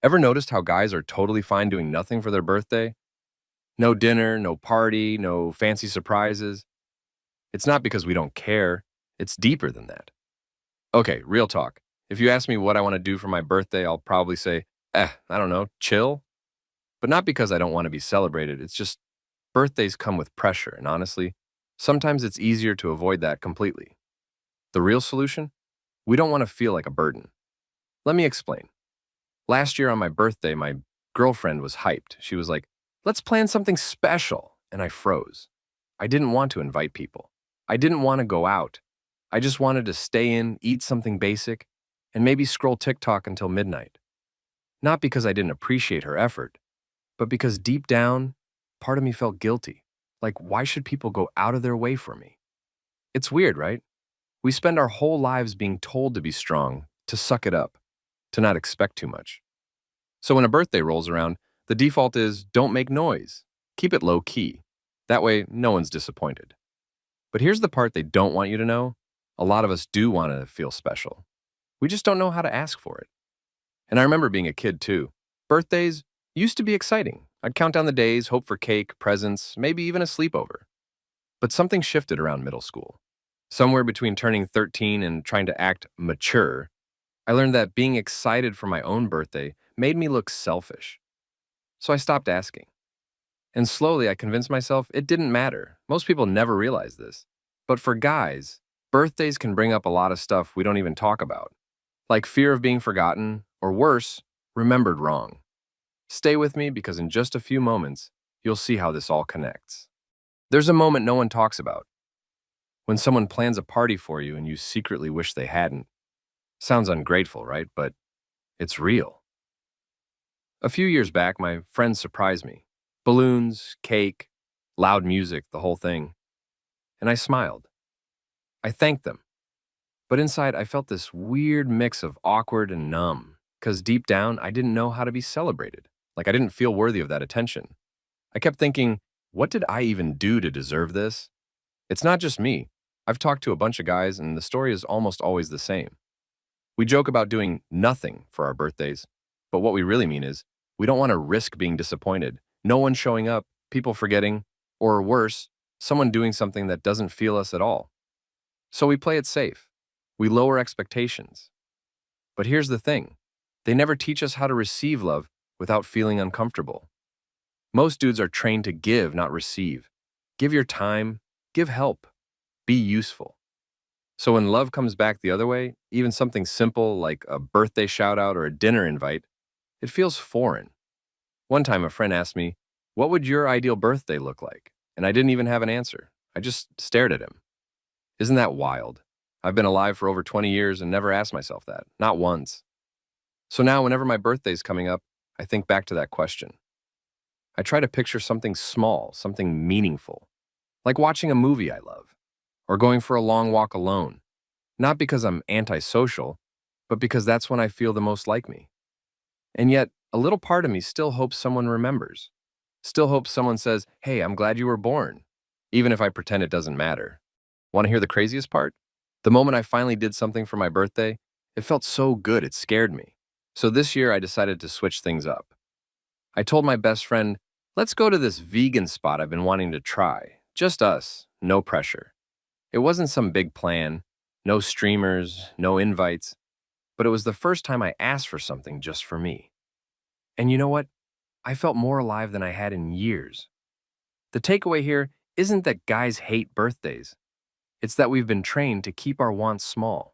Ever noticed how guys are totally fine doing nothing for their birthday? No dinner, no party, no fancy surprises. It's not because we don't care, it's deeper than that. Okay, real talk. If you ask me what I want to do for my birthday, I'll probably say, I don't know, chill. But not because I don't want to be celebrated, it's just birthdays come with pressure, and honestly, sometimes it's easier to avoid that completely. The real solution? We don't want to feel like a burden. Let me explain. Last year on my birthday, my girlfriend was hyped. She was like, let's plan something special. And I froze. I didn't want to invite people. I didn't want to go out. I just wanted to stay in, eat something basic, and maybe scroll TikTok until midnight. Not because I didn't appreciate her effort, but because deep down, part of me felt guilty. Like, why should people go out of their way for me? It's weird, right? We spend our whole lives being told to be strong, to suck it up, to not expect too much. So when a birthday rolls around, the default is don't make noise. Keep it low key. That way, no one's disappointed. But here's the part they don't want you to know. A lot of us do want to feel special. We just don't know how to ask for it. And I remember being a kid too. Birthdays used to be exciting. I'd count down the days, hope for cake, presents, maybe even a sleepover. But something shifted around middle school. Somewhere between turning 13 and trying to act mature, I learned that being excited for my own birthday made me look selfish. So I stopped asking. And slowly I convinced myself it didn't matter. Most people never realize this. But for guys, birthdays can bring up a lot of stuff we don't even talk about, like fear of being forgotten, or worse, remembered wrong. Stay with me because in just a few moments, you'll see how this all connects. There's a moment no one talks about. When someone plans a party for you and you secretly wish they hadn't. Sounds ungrateful, right? But it's real. A few years back, my friends surprised me. Balloons, cake, loud music, the whole thing. And I smiled. I thanked them. But inside, I felt this weird mix of awkward and numb, because deep down, I didn't know how to be celebrated. Like I didn't feel worthy of that attention. I kept thinking, what did I even do to deserve this? It's not just me. I've talked to a bunch of guys, and the story is almost always the same. We joke about doing nothing for our birthdays, but what we really mean is we don't want to risk being disappointed, no one showing up, people forgetting, or worse, someone doing something that doesn't feel us at all. So we play it safe. We lower expectations. But here's the thing. They never teach us how to receive love without feeling uncomfortable. Most dudes are trained to give, not receive. Give your time, give help, be useful. So when love comes back the other way, even something simple like a birthday shout out or a dinner invite, it feels foreign. One time a friend asked me, what would your ideal birthday look like? And I didn't even have an answer. I just stared at him. Isn't that wild? I've been alive for over 20 years and never asked myself that, not once. So now whenever my birthday's coming up, I think back to that question. I try to picture something small, something meaningful, like watching a movie I love, or going for a long walk alone. Not because I'm antisocial, but because that's when I feel the most like me. And yet, a little part of me still hopes someone remembers. Still hopes someone says, hey, I'm glad you were born, even if I pretend it doesn't matter. Want to hear the craziest part? The moment I finally did something for my birthday, it felt so good it scared me. So this year I decided to switch things up. I told my best friend, let's go to this vegan spot I've been wanting to try. Just us, no pressure. It wasn't some big plan, no streamers, no invites, but it was the first time I asked for something just for me. And you know what? I felt more alive than I had in years. The takeaway here isn't that guys hate birthdays. It's that we've been trained to keep our wants small,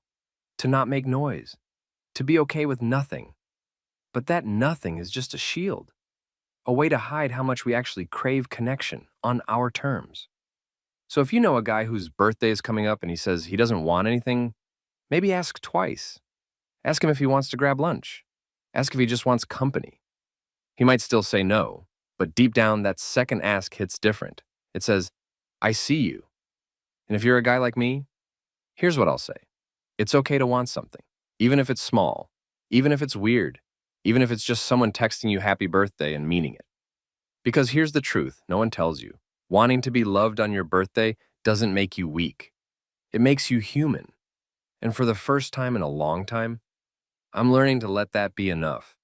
to not make noise, to be okay with nothing. But that nothing is just a shield, a way to hide how much we actually crave connection on our terms. So if you know a guy whose birthday is coming up and he says he doesn't want anything, maybe ask twice. Ask him if he wants to grab lunch. Ask if he just wants company. He might still say no, but deep down that second ask hits different. It says, I see you. And if you're a guy like me, here's what I'll say. It's okay to want something, even if it's small, even if it's weird, even if it's just someone texting you happy birthday and meaning it. Because here's the truth, no one tells you. Wanting to be loved on your birthday doesn't make you weak. It makes you human. And for the first time in a long time, I'm learning to let that be enough.